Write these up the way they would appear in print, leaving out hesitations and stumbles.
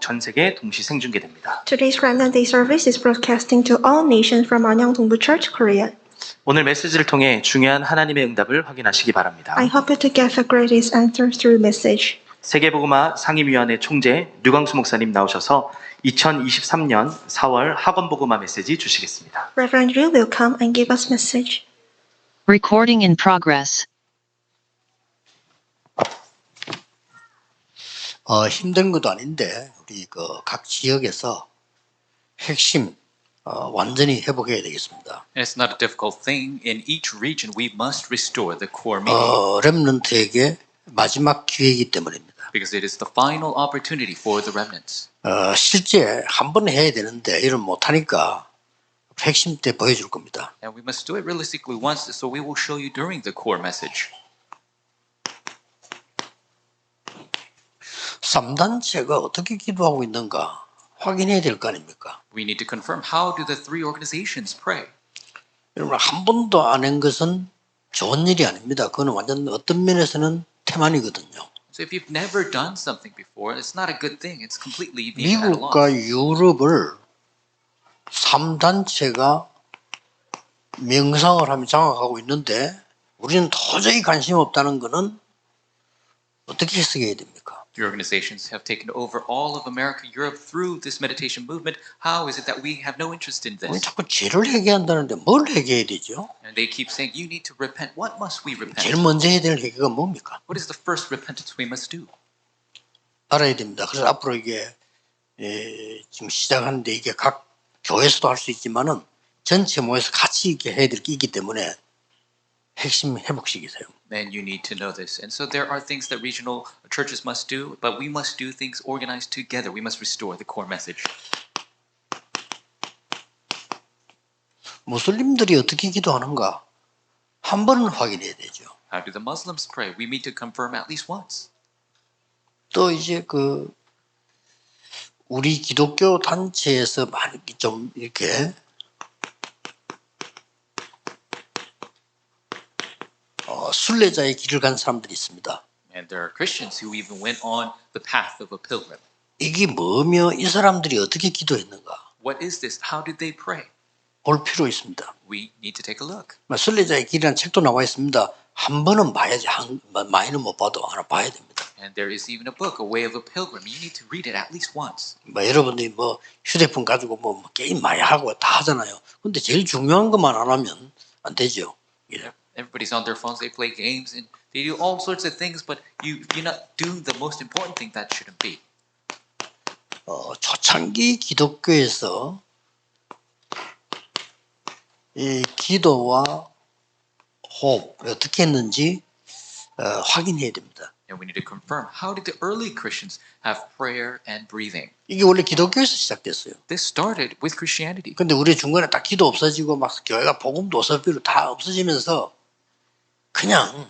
전 세계에 동시 생중계됩니다. Today's Remnant Day service is broadcasting to all nations from Anyang Dongbu Church, Korea. 오늘 메시지를 통해 중요한 하나님의 응답을 확인하시기 바랍니다. I hope you to get the greatest answer through message. 세계복음화 상임위원회 총재 류광수 목사님 나오셔서 2023년 4월 학원복음화 메시지 주시겠습니다. Reverend Ryu will come and give us message. Recording in progress. 힘든 것도 아닌데 우리 각 지역에서 핵심 완전히 회복해야 되겠습니다. And it's not a difficult thing. In each region, we must restore the core meaning 렘넌트에게 마지막 기회이기 때문입니다. because it is the final opportunity for the remnants. 실제 한 번 해야 되는데 이런 못하니까 핵심 때 보여줄 겁니다. And we must do it realistically once, so we will show you during the core message. 3단체가 어떻게 기도하고 있는가 확인해야 될 거 아닙니까? We need to confirm, how do the three organizations pray? 여러분 한 번도 안 한 것은 좋은 일이 아닙니다. 그건 완전 어떤 면에서는 태만이거든요. So if you've never done something before, it's not a good thing. It's completely being at a loss. 미국과 유럽을 3단체가 명상을 하며 장악하고 있는데 우리는 도저히 관심 없다는 것은 어떻게 해석해야 됩니까? The organizations have taken over all of America, Europe through this meditation movement. How is it that we have no interest in 우리 this? 자꾸 죄를 회개한다는데 뭘 회개해야 되죠? And they keep saying, you need to repent. What must we repent? 제일 먼저 해야 될 회개가 뭡니까? What is the first repentance we must do? 알아야 됩니다. 그래서 앞으로 이게 지금 시작하는데 이게 각 교회에서도 할 수 있지만은 전체 모여서 같이 이렇게 해야 될 게 있기 때문에 핵심 회복식이세요. Then you need to know this. And so there are things that regional churches must do, but we must do things organized together. We must restore the core message. 무슬림들이 어떻게 기도하는가 한 번은 확인해야 되죠. How do the Muslims pray? We need to confirm at least once. 또 이제 우리 기독교 단체에서 많이 좀 이렇게 순례자의 길을 간 사람들이 있습니다. And there are Christians who even went on the path of a pilgrim. 이게 뭐며 이 사람들이 어떻게 기도했는가 What is this? How did they pray? 볼 필요 있습니다. We need to take a look. 순례자의 길이라는 책도 나와 있습니다. 한 번은 봐야지, 많이는 못 봐도 하나 봐야 됩니다. And there is even a book, A Way of a Pilgrim. You need to read it at least once. 여러분들이 휴대폰 가지고 게임 많이 하고 다 하잖아요. 근데 제일 중요한 것만 안 하면 안 되죠. 예. Everybody's on their phones, they play games, and they do all sorts of things, but you're not doing the most important thing that shouldn't be. 초창기 기독교에서 이 기도와 호흡 어떻게 했는지 확인해야 됩니다. And we need to confirm, how did the early Christians have prayer and breathing? 이게 원래 기독교에서 시작됐어요. This started with Christianity. 근데 우리 중간에 딱 기도 없어지고 막 교회가 복음도 어설피로 다 없어지면서 그냥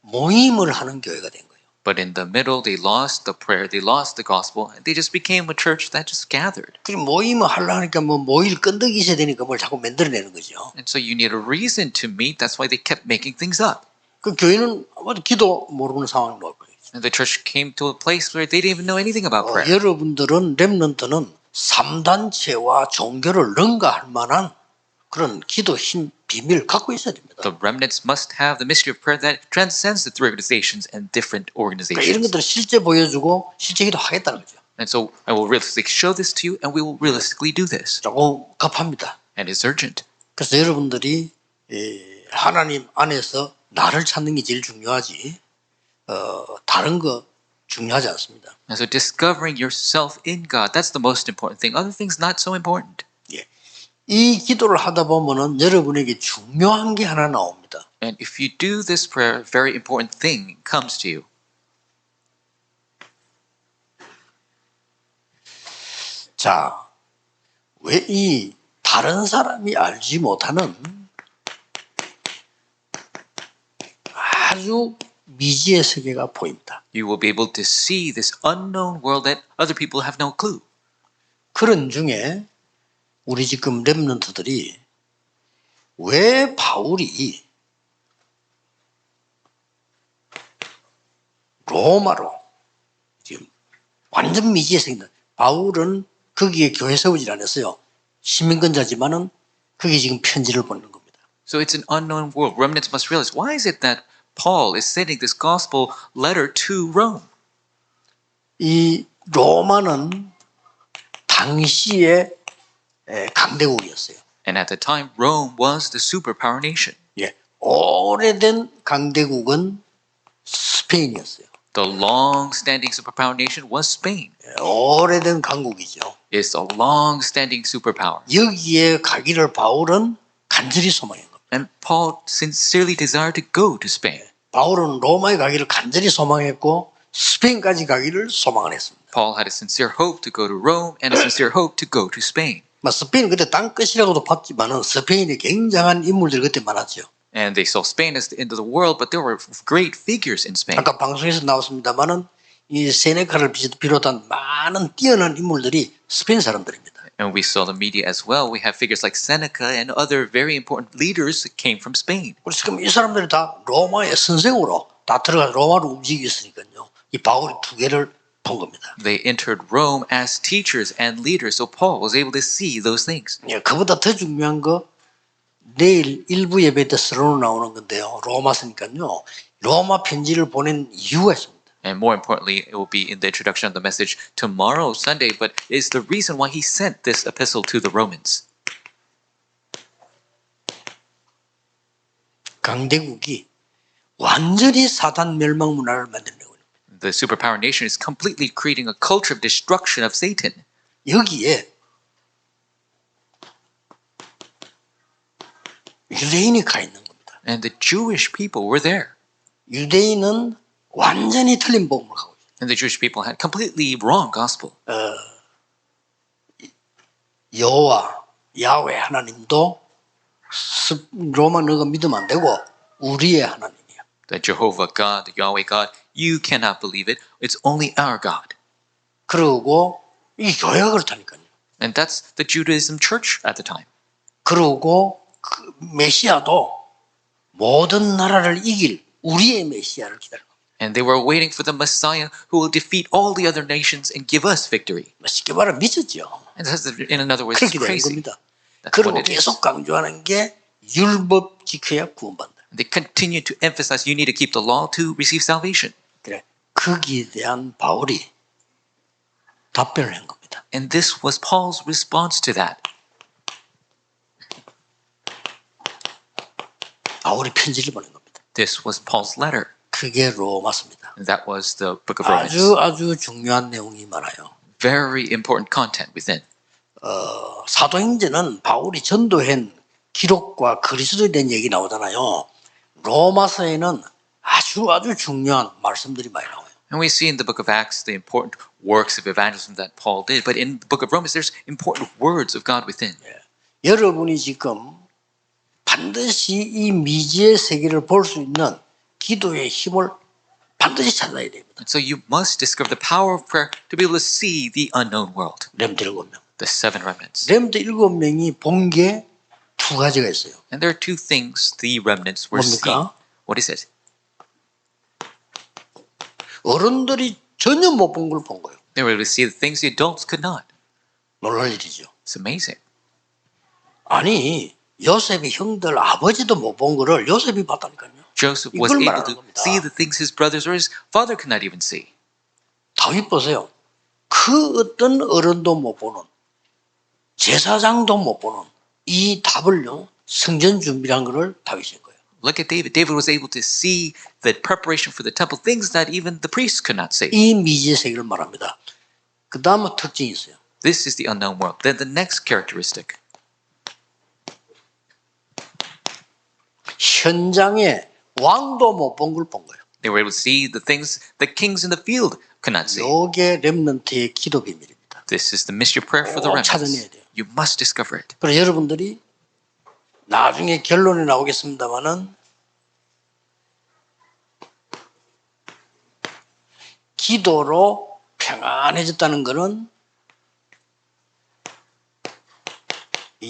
모임을 하는 교회가 된 거예요. But in the middle, they lost the prayer, they lost the gospel, and they just became a church that just gathered. 그 모임을 하려니까 모일 끈덕이 있어야 되니까 뭘 자꾸 만들어내는 거죠. And so you need a reason to meet. That's why they kept making things up. 그 교회는 기도 모르는 상황이 올 거예요. And the church came to a place where they didn't even know anything about prayer. 여러분들은 렘넌트는 3단체와 종교를 능가할 만한 그런 기도 힘 비밀 갖고 있어야 됩니다. The remnants must have the mystery of prayer that transcends the three organizations and different 그러니까 이런 organizations. 것들을 실제 보여주고 실제 기도 하겠다는 거죠. And so I will realistically show this to you, and we will realistically do this. 조금 급합니다. And it's urgent. 그래서 여러분들이 하나님 안에서 나를 찾는 게 제일 중요하지 다른 거 중요하지 않습니다. And so discovering yourself in God, that's the most important thing. Other things not so important. 이 기도를 하다 보면은 여러분에게 중요한 게 하나 나옵니다. And if you do this prayer, a very important thing comes to you. 자, 왜 이 다른 사람이 알지 못하는 아주 미지의 세계가 보입니다. You will be able to see this unknown world that other people have no clue. 그런 중에 우리 지금 렘넌트들이 왜 바울이 로마로 지금 완전 미지의 세계다. 바울은 거기에 교회 세우질 않았어요. 시민권자지만은 거기 지금 편지를 보내는 겁니다. So it's an unknown world. Remnants must realize, why is it that Paul is sending this gospel letter to Rome? 이 로마는 당시의 강대국이었어요. And at the time, Rome was the superpower nation. 예, 오래된 강대국은 스페인이었어요. The long-standing superpower nation was Spain. 예, 오래된 강국이죠. It's a long-standing superpower. 여기에 가기를 바울은 간절히 소망한 겁니다. And Paul sincerely desired to go to Spain. 바울은 로마에 가기를 간절히 소망했고 스페인까지 가기를 소망을 했습니다. Paul had a sincere hope to go to Rome and a sincere hope to go to Spain. 스페인은 그때 땅끝이라고도 봤지만은 스페인에 굉장한 인물들이 그때 많았죠. And they saw Spain as the end of the world, but there were great figures in Spain. 아까 방송에서 나왔습니다만은 이 세네카를 비롯한 많은 뛰어난 인물들이 스페인 사람들입니다. And we saw the media as well. We have figures like Seneca and other very important leaders that came from Spain. 그래서 지금 이 사람들이 다 로마의 선생으로 다 들어가 로마로 움직이고 있으니까요. 이 바울이 두 개를 본 겁니다. They entered Rome as teachers and leaders, so Paul was able to see those things. 예, 그보다 더 중요한 거 내일 일부 예배 때 서론으로 나오는 건데요. 로마서니까요. 로마 편지를 보낸 이유가 있습니다. And more importantly, it will be in the introduction of the message tomorrow, Sunday, but it's the reason why he sent this epistle to the Romans. 강대국이 완전히 사단 멸망 문화를 만들려고 합니다. The superpower nation is completely creating a culture of destruction of Satan. 여기에 유대인이 가 있는 겁니다. And the Jewish people were there. 유대인은 완전히 틀린 복음을 가고 있어요. And the Jewish people had completely wrong gospel. 여호와 야훼 하나님도 로마 너가 믿으면 안 되고 우리의 하나님이야. That Jehovah God, the Yahweh God, you cannot believe it. It's only our God. 그러고 이 교회가 그렇다니까요. And that's the Judaism church at the time. 그러고 그 메시아도 모든 나라를 이길 우리의 메시아를 기다립니다. And they were waiting for the Messiah who will defeat all the other nations and give us victory. 쉽게 말하면 미쳤죠. And that's, in another words, it's 그렇게 되는 crazy. 겁니다. That's 그리고 what it is. 계속 강조하는 게 율법 지켜야 구원받는다. They continue to emphasize you need to keep the law to receive salvation. 그래, 거기에 대한 바울이 답변을 한 겁니다. And this was Paul's response to that. 바울이 편지를 보낸 겁니다. This was Paul's letter. 그게 로마서입니다. And that was the book of Romans. 아주 중요한 내용이 많아요. Very important content within. 사도행전은 바울이 전도한 기록과 그리스도에 대한 얘기 나오잖아요. 로마서에는 아주 중요한 말씀들이 많이 나와요. And we see in the book of Acts the important works of evangelism that Paul did. But in the book of Romans, there's important words of God within. 여러분이 지금 반드시 이 미지의 세계를 볼 수 있는 기도의 힘을 반드시 찾아야 됩니다. And so you must discover the power of prayer to be able to see the unknown world. 렘드 7명. The seven remnants. 렘드 7명이 본 게 두 가지가 있어요. And there are two things the remnants were seeing. 뭡니까? What is it? 어른들이 전혀 못 본 걸 본 거예요. They were able to see the things the adults could not. 놀랄 일이죠. It's amazing. 아니 요셉의 형들 아버지도 못 본 거를 요셉이 봤다니까요. Joseph was 이걸 able 말하는 to 겁니다. see the things his brothers or his father could not even see. 다윗 보세요. 그 어떤 어른도 못 보는 제사장도 못 보는 이 답을요 성전 준비란 거를 다윗이 한 거예요. Look at David. David was able to see the preparation for the temple, things that even the priests could not see. 이 미지의 세계를 말합니다. 그 다음에 특징이 있어요. This is the unknown world. Then the next characteristic. 현장에 왕도 못 본 걸 본 거예요. They were able to see the things the kings in the field could not see. 이게 렘넌트의 기도 비밀입니다. This is the mystery of prayer for the 꼭 찾아내야 remnants. 돼요. You must discover it. 그래서 여러분들이 나중에 결론이 나오겠습니다만은 기도로 평안해졌다는 것은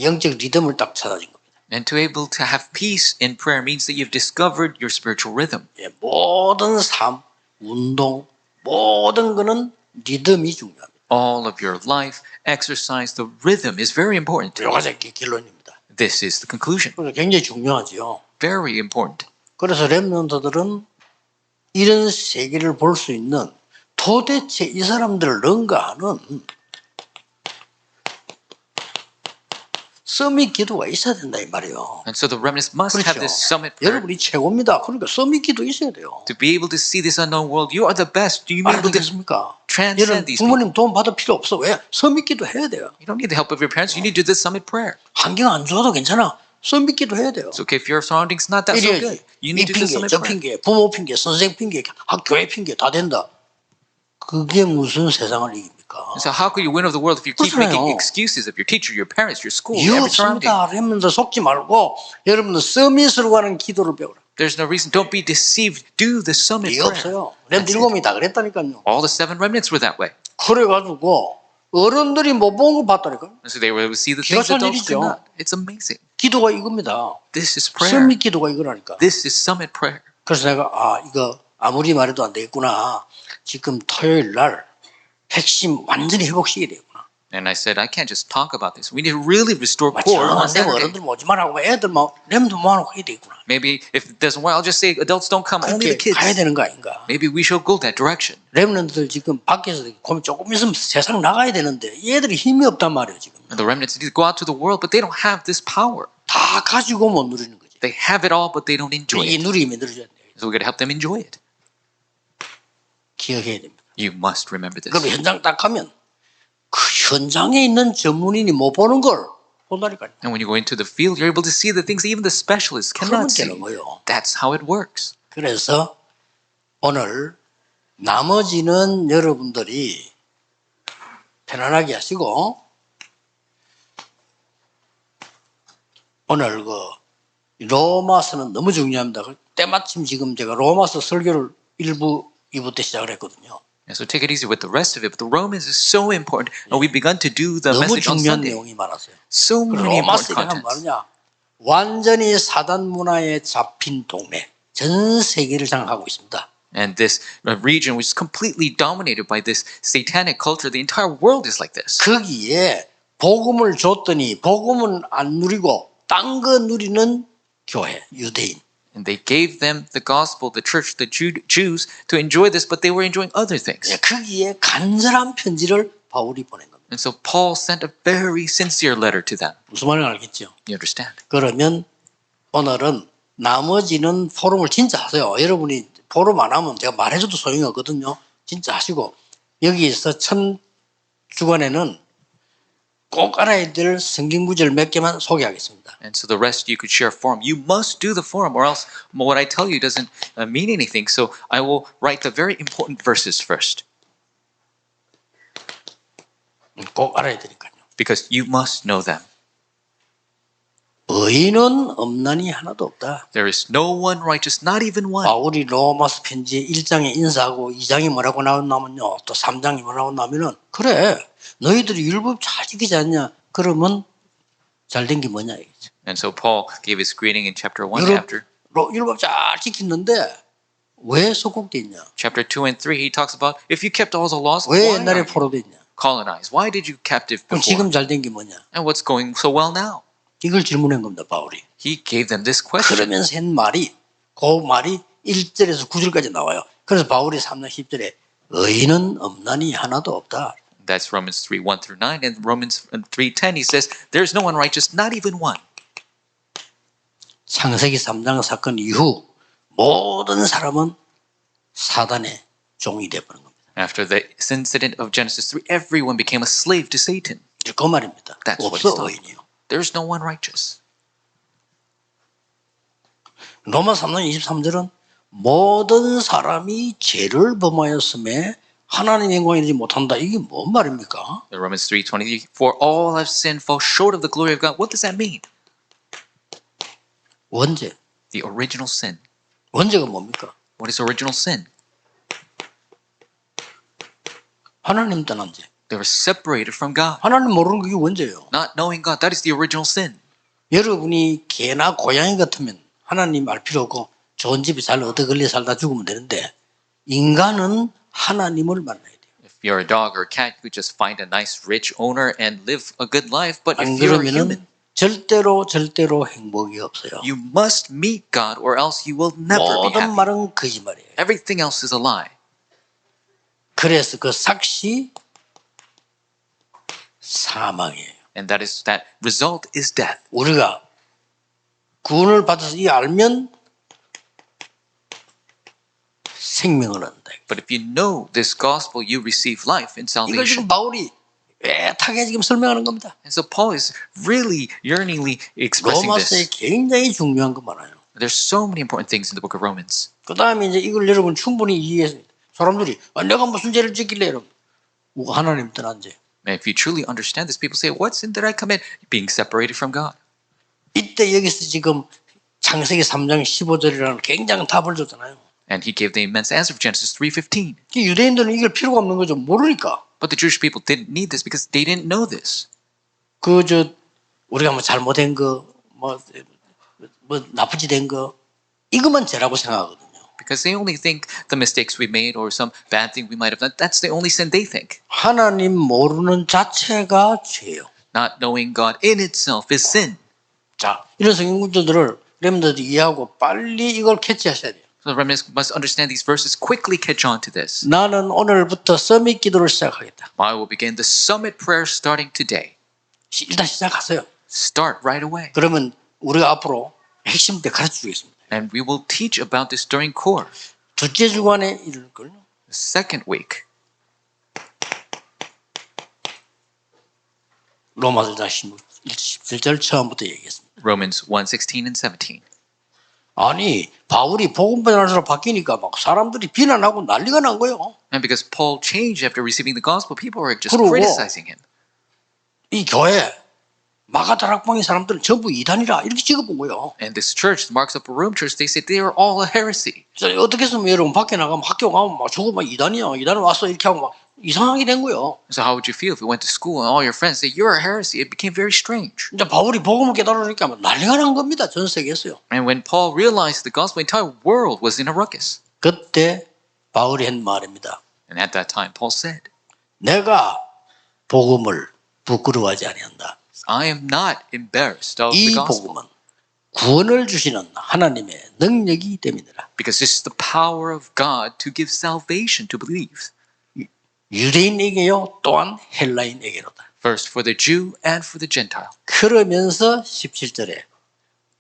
영적 리듬을 딱 찾아진 겁니다. And to able to have peace in prayer means that you've discovered your spiritual rhythm. 예, 모든 삶, 운동, 모든 거는 리듬이 중요합니다. all of your life, exercise. The rhythm is very important. 요가자 결론입니다. This is the conclusion. 그래서 굉장히 중요하죠. Very important. 그래서 렘넌트들은 이런 세계를 볼 수 있는 도대체 이 사람들을 능가하는 서밋 기도가 있어야 된다 이 말이에요. And so the remnants must have this summit prayer. 여러분이 최고입니다. 그러니까 서밋 기도 있어야 돼요. To be able to see this unknown world, you are the best. Do you be able to 알아듣겠습니까? transcend 여러분 these people? 부모님 도움 받을 필요 없어. 왜? 서밋 기도 해야 돼요. You don't need the help of your parents. You need to do this summit prayer. 환경 안 좋아도 괜찮아. 서밋 기도 해야 돼요. It's okay if your surroundings not that so good. You 이 need to do 핑계, this summit 저 prayer. 핑계, 부모 핑계, 선생 핑계, 교회 핑계 다 된다. 그게 무슨 세상을 이깁니까? And so how could you win over the world if you keep 그렇잖아요. making excuses of your teacher, your parents, your school, 이유 every surrounding? 없습니다. 렘넌트 속지 말고 여러분들 서밋으로 가는 기도를 배우라. There's no reason. Don't be deceived. Do the summit 이유 prayer. 없어요. 렘넌트 일곱이 다 그랬다니까요. All the 7 remnants were that way. 그래가지고 어른들이 못 본 거 봤다니까요. And so they were able to see the 기가 things 찬 adults 일이죠. could not. It's amazing. 기도가 이겁니다. This is prayer. 서밋 기도가 이거라니까. This is summit prayer. 그래서 내가 이거 아무리 말해도 안 되겠구나. 지금 토요일 날 핵심 완전히 회복시켜야 되겠구나. And I said, I can't just talk about this. We need to really restore core 정 on 안 되면 Saturday. 어른들 오지 말라고 애들 렘도 모아놓고 해야 되겠구나. Maybe if it doesn't work, I'll just say adults don't come, only the 그렇게 kids. 가야 되는 거 아닌가. Maybe we should go that direction. 렘넌트들 지금 밖에서 조금 있으면 세상 나가야 되는데 얘들이 힘이 없단 말이에요 지금. And the remnants need to go out to the world, but they don't have this power. 다 가지고 못 누리는 거지. They have it all, but they don't enjoy 이 it. 누리면 누려줘야 돼요. So we got to help them enjoy it. 기억해야 됩니다. You must remember this. 그럼 현장 딱 가면 그 현장에 있는 전문인이 못 보는 걸 본다니까요. And when you go into the field, you're able to see the things even the specialists 그러면 cannot see. 되는 거예요. That's how it works. 그래서 오늘 나머지는 여러분들이 편안하게 하시고 오늘 로마서는 너무 중요합니다. 때마침 지금 제가 로마서 설교를 1부, 2부 때 시작을 했거든요. And so take it easy with the rest of it. But the Romans is so important. And we've begun to do the 너무 message on 중요한 Sunday. 내용이 많았어요. So many 로마서 important 이란 contents. 말이냐? 완전히 사단 문화에 잡힌 동네. 전 세계를 장악하고 있습니다. And this region which is completely dominated by this satanic culture, the entire world is like this. 거기에 복음을 줬더니 복음은 안 누리고 딴 거 누리는 교회, 유대인. And they gave them the gospel, the church, the Jews to enjoy this, but they were enjoying other things. 거기에 간절한 편지를 바울이 보낸 겁니다. And so Paul sent a very sincere letter to them. 무슨 말인지 알겠죠? You understand? 그러면 오늘은 나머지는 포럼을 진짜 하세요. 여러분이 포럼 안 하면 제가 말해줘도 소용이 없거든요. 진짜 하시고 여기에서 첫 주간에는 꼭 알아야 될 성경 구절 몇 개만 소개하겠습니다. And so the rest you could share forum. You must do the forum, or else what I tell you doesn't mean anything. So I will write the very important verses first, 꼭 알아야 되니까요. because you must know them. 의인은 없나니 하나도 없다. There is no one righteous, not even one. 바울이 로마서 편지 1장에 인사하고 2장이 뭐라고 나오냐면요. 또 3장이 뭐라고 나오면은 그래 너희들이 율법 잘 지키지 않냐. 그러면 잘된 게 뭐냐 이거죠. And so Paul gave his greeting in chapter 1 after. 율법 잘 지키는데 왜 속국돼 있냐. Chapter 2 and 3, he talks about if you kept all the laws, 왜 why 옛날에 are you 포로돼 있냐. colonized? Why did you captive 그럼 before? 지금 잘된 게 뭐냐. And what's going so well now? 이걸 질문한 겁니다. 바울이. He gave them this question. 그러면서 한 말이 그 말이 1절에서 9절까지 나와요. 그래서 바울이 3장 10절에 의인은 없나니 하나도 없다. That's Romans 3, 1 through 9. And Romans 3:10, he says, there's no one righteous, not even one. 창세기 3장 사건 이후 모든 사람은 사단의 종이 되어버린 겁니다. After the incident of Genesis 3, everyone became a slave to Satan. 그 말입니다. That's what 없어 he's talking 의인이요. There's no one righteous. 로마 3장 23절은 모든 사람이 죄를 범하였음에 하나님 영광 이르지 못한다. 이게 뭔 말입니까? The Romans 3:20, for all have sinned, fall short of the glory of God. What does that mean? 원죄. The original sin. 원죄가 뭡니까? What is original sin? 하나님 떠난 죄. They were separated from God. 하나님 모르는 게 원죄예요. Not knowing God, that is the original sin. 여러분이 개나 고양이 같으면 하나님 알 필요 없고 좋은 집에 잘 얻어 걸려 살다 죽으면 되는데 인간은 하나님을 만나야 돼요. If you're a dog or a cat, you could just find a nice rich owner and live a good life. But 안 if you're a 그러면은 human, 절대로 행복이 없어요. you must meet God or else you will never be 모든 happy. 말은 거짓말이에요. Everything else is a lie. 그래서 그 삭시 사망이에요. And that result is death. 우리가 구원을 받아서 이 알면 생명을 얻는다. But if you know this gospel, you receive life in 이걸 salvation. 지금 바울이 애타게 지금 설명하는 겁니다. And so Paul is really yearningly expressing 로마서에 this. 굉장히 중요한 거 많아요. There's so many important things in the book of Romans. 그 다음에 이제 이걸 여러분 충분히 이해해서 사람들이 내가 무슨 죄를 짓길래 여러분 하나님 떠난 죄. And if you truly understand this, people say, what sin did I commit? Being separated from God. 이때 여기서 지금 창세기 3장 15절이라는 굉장한 답을 줬잖아요. And he gave the immense answer of Genesis 3:15. 유대인들은 이걸 필요가 없는 거죠. 모르니까. But the Jewish people didn't need this because they didn't know this. 우리가 뭐 잘못된 거, 뭐 나쁘지 된 거, 이것만 죄라고 생각하거든요. Because they only think the mistakes we made or some bad thing we might have done, that's the only sin they think. 하나님 모르는 자체가 죄예요. Not knowing God in itself is sin. 자, 이런 성경 구절들을 여러분들이 이해하고 빨리 이걸 캐치하셔야 돼요. So the remnants must understand these verses, quickly catch on to this. 나는 오늘부터 서밋 기도를 시작하겠다. I will begin the summit prayer starting today. 일단 시작하세요. Start right away. 그러면 우리가 앞으로 핵심 때 가르쳐 주겠습니다. And we will teach about this during core. 둘째 주간에 이럴 걸. The second week. 로마서 17절 처음부터 얘기했습니다. Romans 1:16 and 17. 아니 바울이 복음 전하자로 바뀌니까 막 사람들이 비난하고 난리가 난 거예요. And because Paul changed after receiving the gospel, people were just 그러고 criticizing him. 이 교회 마가다락방의 사람들은 전부 이단이라 이렇게 찍어본 거예요. And this church, the Marks Upper Room Church, they said they are all a heresy. 그래서 어떻게 했으면 여러분 밖에 나가면 학교 가면 막 저거 막 이단이야. 이단 왔어 이렇게 하고 막 이상하게 된 거예요. So how would you feel if you went to school and all your friends say you're a heresy? It became very strange. 이제 바울이 복음을 깨달으니까 난리가 난 겁니다. 전 세계에서요. And when Paul realized the gospel, the entire world was in a ruckus. 그때 바울이 한 말입니다. And at that time, Paul said, 내가 복음을 부끄러워하지 아니한다. I am not embarrassed of the 이 gospel 복음은 구원을 주시는 하나님의 능력이 됨이니라. because this is the power of God to give salvation to believe. 유대인에게요 또한 헬라인에게로다. First for the Jew and for the Gentile. 그러면서 17절에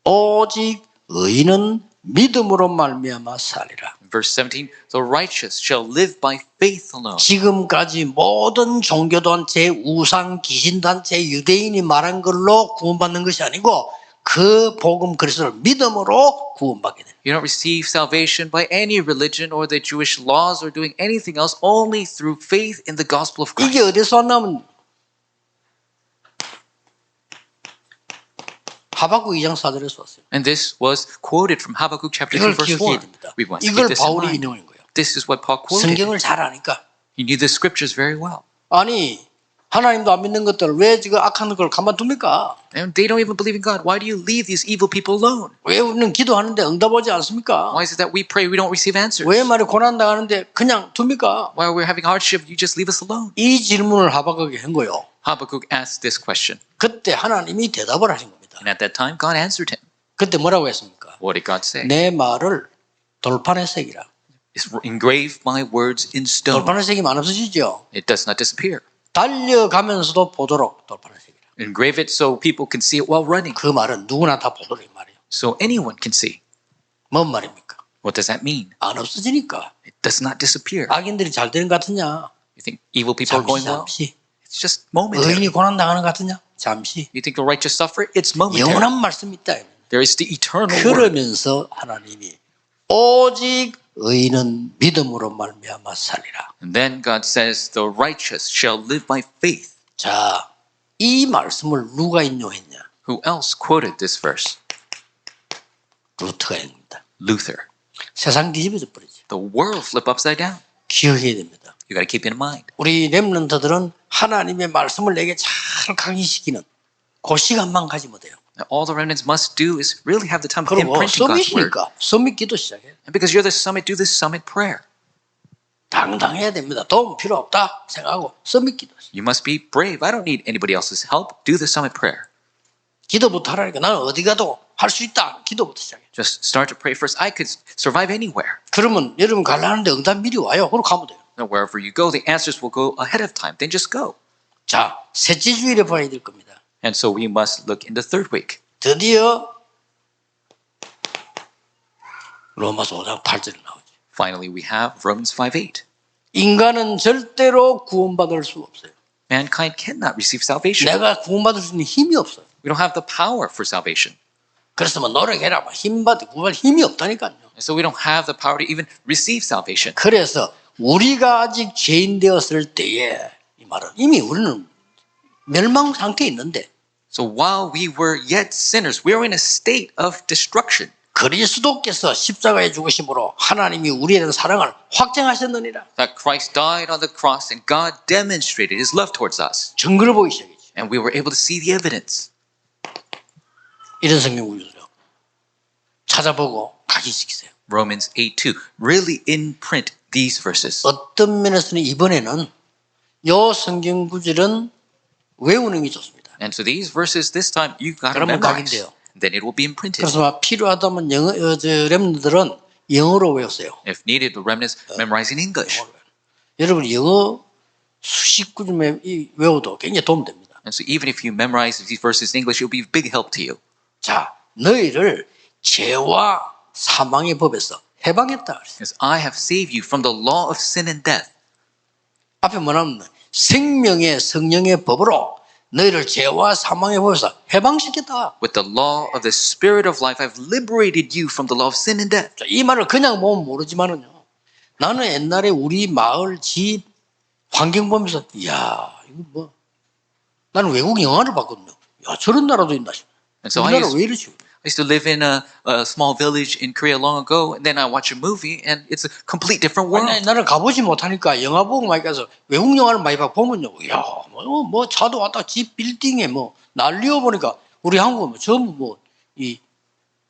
오직 의인은 믿음으로 말미암아 살리라. Verse 17, the righteous shall live by faith alone. 지금까지 모든 종교단체, 우상, 귀신단체, 유대인이 말한 걸로 구원받는 것이 아니고 그 복음 그리스도를 믿음으로 구원받게 됩니다. You don't receive salvation by any religion or the Jewish laws or doing anything else, only through faith in the gospel of 이게 Christ. 어디서 왔냐면 하박국 2장 4절에서 왔어요. And this was quoted from Habakkuk chapter 2 이걸 verse 기억해야 4. 됩니다. We must keep 이걸 this in 바울이 mind. 인용한 거예요. This is what Paul quoted. 성경을 잘 아니까. He knew the scriptures very well. 아니 하나님도 안 믿는 것들 왜 지금 악한 걸 가만둡니까? And they don't even believe in God. Why do you leave these evil people alone? 왜 우리는 기도하는데 응답하지 않습니까? Why is it that we pray, we don't receive answers? 왜 말이 고난당하는데 그냥 둡니까? While we're having hardship, you just leave us alone. 이 질문을 하박국이 한 거예요. Habakkuk asked this question. 그때 하나님이 대답을 하신 겁니다. And at that time, God answered him. 그때 뭐라고 했습니까? What did God say? 내 말을 돌판에 새기라. Is engrave my words in stone. 돌판에 새기면 안 없어지죠. It does not disappear. 달려가면서도 보도록 돌판에 새기라. Engrave it so people can see it while running. 그 말은 누구나 다 보도록 이 말이에요. So anyone can see. 뭔 말입니까? What does that mean? 안 없어지니까. It does not disappear. 악인들이 잘 되는 것 같으냐? You think evil people are going well? 잠시. It's just momentary. 의인이 고난당하는 것 같으냐? 잠시. You think the righteous suffer? It's momentary. 영원한 말씀이 있다. There is the eternal word. 그러면서 하나님이 오직 의인은 믿음으로 말미암아 살리라. And then God says, the righteous shall live by faith. 자, 이 말씀을 누가 인용했냐? Who else quoted this verse? 루트가 인용합니다. Luther. 세상 뒤집어져 버리지. The world flip upside down. 기억해야 됩니다. You got to keep it in mind. 우리 렘넌트들은 하나님의 말씀을 내게 잘 강의시키는 그 시간만 가지면 돼요. Now, all the remnants must do is really have the time of 그리고 imprinting God's word. 서밋이니까 서밋 기도 시작해. And because you're the summit, do this summit prayer. 당당해야 됩니다. 도움 필요 없다 생각하고 서밋 기도. You must be brave. I don't need anybody else's help. Do the summit prayer. 기도부터 하라니까 나는 어디 가도 할 수 있다. 기도부터 시작해. Just start to pray first. I could survive anywhere. 그러면 여러분 가려는데 응답 미리 와요. 그럼 가면 돼요. Now, wherever you go, the answers will go ahead of time. Then just go. 자, 셋째 주일에 봐야 될 겁니다. And so we must look in the third week. 드디어 로마서 5장 8절에 나오죠. Finally, we have Romans 5:8. 인간은 절대로 구원받을 수 없어요. Mankind cannot receive salvation. 내가 구원받을 수 있는 힘이 없어요. We don't have the power for salvation. 그래서 뭐 노력해라, 구원받을 힘이 없다니까요. And so we don't have the power to even receive salvation. 그래서 우리가 아직 죄인 되었을 때에 이 말은 이미 우리는 멸망 상태에 있는데 So while we were yet sinners, we were in a state of destruction. 그리스도께서 십자가에 죽으심으로 하나님이 우리에 대한 사랑을 확증하셨느니라. That Christ died on the cross and God demonstrated his love towards us. 증거를 보기 시작했죠. And we were able to see the evidence. 이런 성경 구절을 찾아보고 각인시키세요. Romans 8:2. Really imprint these verses. 어떤 면에서는 이번에는 요 성경 구절은 외우는 게 좋습니다. And so these verses this time you got to 그러면 memorize. 각인돼요. Then it will be imprinted. 그래서 막 필요하다면 영어 렘들은 영어로 외우세요. If needed, the remnants memorize in English. 여러분 영어 수십 구절 외워도 굉장히 도움됩니다. And so even if you memorize these verses in English, it will be a big help to you. 자, 너희를 죄와 사망의 법에서 해방했다 그랬어요. Because I have saved you from the law of sin and death. 앞에 뭐냐면 생명의 성령의 법으로 너희를 죄와 사망의 법에서 해방시켰다. With the law of the Spirit of life, I've liberated you from the law of sin and death. 자, 이 말을 그냥 보면 모르지만은요. 나는 옛날에 우리 마을 집 환경 보면서 이야 이거 뭐 나는 외국 영화를 봤거든요. 야 저런 나라도 있나 싶어. And so 우리나라 왜 이러지? I used to live in a small village in Korea long ago, and then I watch a movie, and it's a complete different world. 아니, 나는 가보지 못하니까 영화 보고 많이 가서 외국 영화를 많이 보면요. 야, 뭐 차도 왔다 집 빌딩에 뭐 난리어 보니까 우리 한국은 전부 뭐 이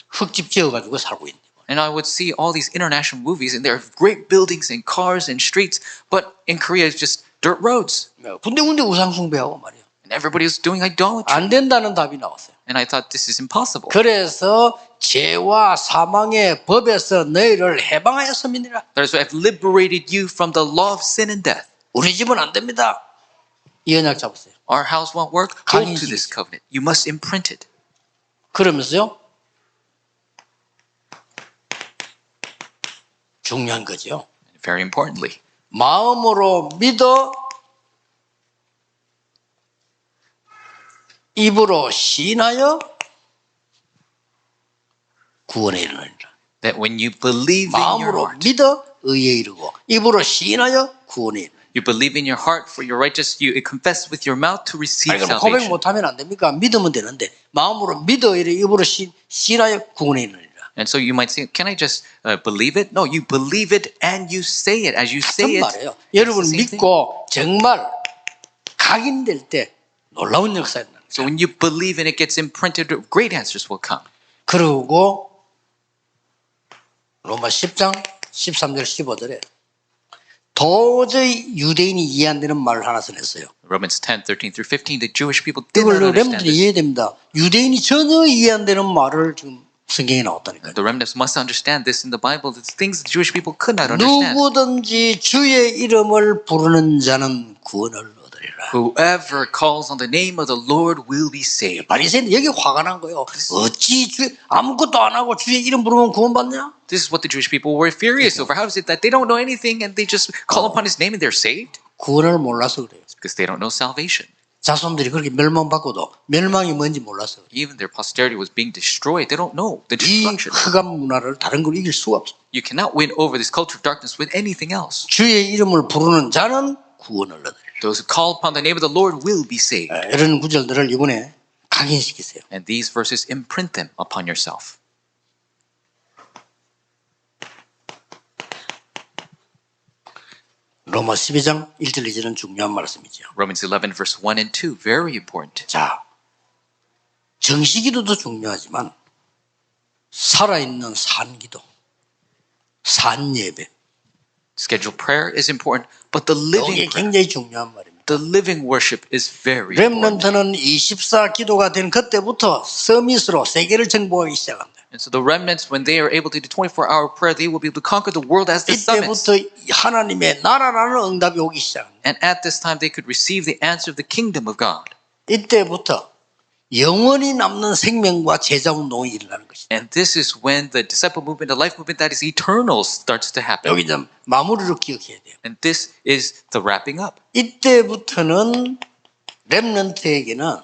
흙집 지어가지고 살고 있네. And I would see all these international movies, and there are great buildings and cars and streets, but in Korea it's just dirt roads, 군데군데 우상 숭배하고 말이야. and everybody was doing idolatry. 안 된다는 답이 나왔어요. And I thought this is impossible. 그래서 죄와 사망의 법에서 너희를 해방하였음이니라. That is why I've liberated you from the law of sin and death. 우리 집은 안 됩니다. 이 언약 잡으세요. Our house won't work. Hold to 강인식. this covenant. You must imprint it. 그러면서요. 중요한 거죠. Very importantly, 마음으로 믿어 입으로 시인하여 구원에 이르느니라. that when you believe in your 마음으로 heart, 믿어 의에 이르고 입으로 시인하여 구원에 이르느니라. you believe in your heart for your righteous, you confess with your mouth to receive 아니 그럼 고백 salvation. 못하면 안 됩니까? 믿으면 되는데 마음으로 믿어 이래 입으로 시인하여 구원에 이르느니라. And so you might say, can I just believe it? No, you believe it and you say it. As you say 같은 it, 말이에요. it's the 여러분 same thing. 믿고 정말 각인될 때 놀라운 역사가 나는 So when you believe and it gets imprinted, great answers will come. 그리고 로마 10장 13절 15절에 도저히 유대인이 이해 안 되는 말을 하나 전했어요. Romans 10:13 through 15, the Jewish people did 이걸 not understand 렘들이 this. 이해됩니다. 유대인이 전혀 이해 안 되는 말을 지금 성경에 나왔다니까요. The remnants must understand this in the Bible. The things the Jewish people could not understand. 누구든지 주의 이름을 부르는 자는 구원을 얻으리라. Whoever calls on the name of the Lord will be saved. 바리새인들 여기 화가 난 거예요. 어찌 아무것도 안 하고 주의 이름 부르면 구원받냐? This is what the Jewish people were furious over. How is it that they don't know anything and they just call upon His name and they're saved? 구원을 몰라서 그래요. It's because they don't know salvation. 자손들이 그렇게 멸망받고도 멸망이 뭔지 몰라서 그래요. Even their posterity was being destroyed. They don't know the 이 destruction. 흑암 문화를 다른 걸 이길 수가 없어. You cannot win over this culture of darkness with anything else. 주의 이름을 부르는 자는 구원을 얻으리라. Those who call upon the name of the Lord will be saved. 이런 구절들을 이번에 각인시키세요. And these verses imprint them upon yourself. 로마 12장 1절 2절은 중요한 말씀이죠. Romans 11 verse 1 and 2, very important. 자, 정시기도도 중요하지만 살아있는 산기도, 산예배, Scheduled prayer is important, but the living 이게 prayer, 굉장히 중요한 말입니다. the living worship is very important. 렘넌트는 24 기도가 된 그때부터 서밋으로 세계를 정복하기 시작합니다. And so the remnants, when they are able to do 24-hour prayer, they will be able to conquer the world as the summits. 이때부터 하나님의 나라라는 응답이 오기 시작합니다. And at this time, they could receive the answer of the kingdom of God. 이때부터 영원히 남는 생명과 제자 운동이 일어나는 것이다. And this is when the disciple movement, the life movement that is eternal starts to happen. 여기 좀 마무리를 기억해야 돼요. And this is the wrapping up. 이때부터는 렘넌트에게는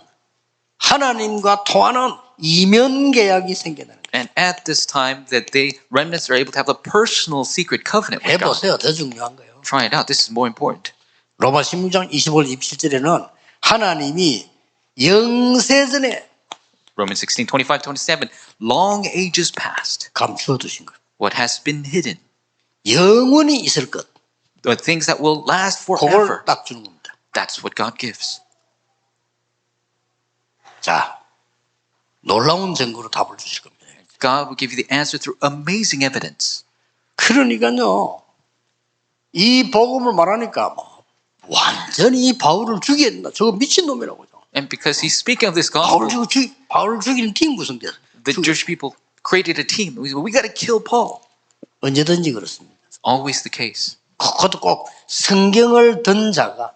하나님과 통하는 이면 계약이 생겨나는 거예요. And at this time that they remnants are able to have a personal secret covenant with God. 해보세요. 더 중요한 거예요. Try it out. This is more important. 로마 16장 25절 27절에는 하나님이 영세전에 Romans 16, 25, 27. Long ages past, 감추어 두신 것. what has been hidden, 영원히 있을 것. the things that will last 그걸 forever, 딱 주는 겁니다. that's what God gives. 자, 놀라운 증거로 답을 주실 겁니다. God will give you the answer through amazing evidence. 그러니까요, 이 복음을 말하니까 뭐 완전히 바울을 죽여야 된다. 저거 미친놈이라고요. And because he's speaking of this gospel, 바울을 죽이는 팀 구성돼서 the Jewish people created a team. We got to kill Paul. 언제든지 그렇습니다. It's always the case. 그것도 꼭 성경을 든 자가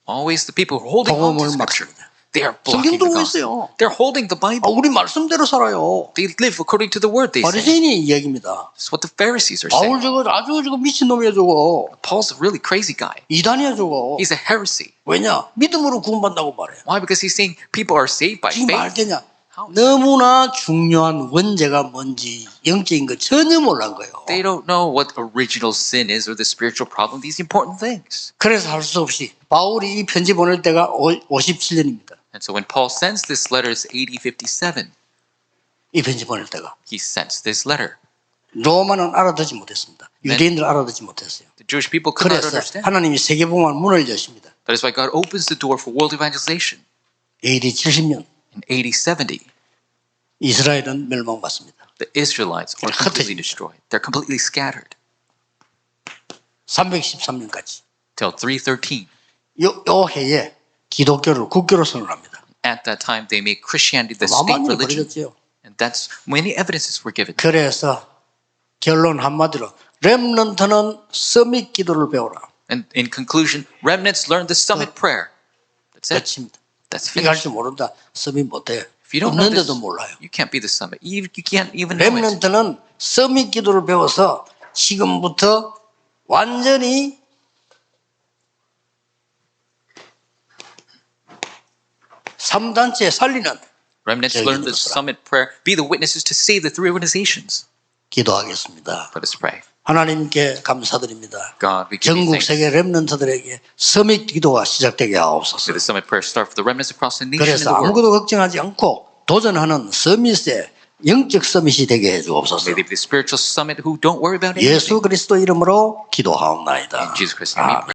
Always the people who are holding on to 복음을 scripture. 막습니다. They are blocking 성경도 the 그러고 gospel. 있어요. They're holding the Bible. 우리 말씀대로 살아요. They live according to the word, they say. 바리새인이 이야기입니다. That's what the Pharisees are 바울 saying. 저거 아주 저거 미친놈이야 저거. Paul's a really crazy guy. 이단이야 저거. He's a heresy. 왜냐? 믿음으로 구원받는다고 말해요. Why? Because he's saying people are saved by 지금 faith. 말되냐? How? 너무나 중요한 원죄가 뭔지 영적인 거 전혀 몰란 거예요. They don't know what original sin is or the spiritual problem, these important things. 그래서 할 수 없이 바울이 이 편지 보낼 때가 57년입니다. And so when Paul sends this letter, it's AD 57. 이 편지 보낼 때가. He sends this letter. 로마는 알아듣지 못했습니다. 유대인들 알아듣지 못했어요. The Jewish people could not 그래서 understand. 하나님이 세계복음을 문을 여십니다. That is why God opens the door for world evangelization. AD 70년 In AD 70, 이스라엘은 멸망받습니다. the Israelites are completely 흩어집니다. destroyed. They're completely scattered 313년까지. till 313. 요 해에 기독교를 국교로 선언합니다. At that time, they made Christianity the state 만만히 religion. 버려졌죠. And that's many evidences were given. 그래서 결론 한마디로 렘넌트는 서밋 기도를 배워라. And in conclusion, remnants learn the summit prayer. That's it. 끝입니다. That's 이거 할 finished. 줄 모른다. 서밋 못해. If you don't know this, 없는데도 몰라요. you can't be the summit. You can't even know it. 렘넌트는 서밋 기도를 배워서 지금부터 완전히 삼단체 살리는 Remnants 저기 learn the 있는 summit prayer. Be the witnesses to save the three organizations. 기도하겠습니다. Let us pray. 하나님께 감사드립니다. God, we give you 전국 thanks. 세계 렘넌트들에게 서밋 기도가 시작되게 May 하옵소서. the summit prayer start for the remnants across the nation and 그래서 the world. 아무것도 걱정하지 않고 도전하는 서밋의 영적 서밋이 되게 해주옵소서. May they be the spiritual summit who don't worry about anything. 예수 그리스도 이름으로 기도하옵나이다. In Jesus Christ's name we pray.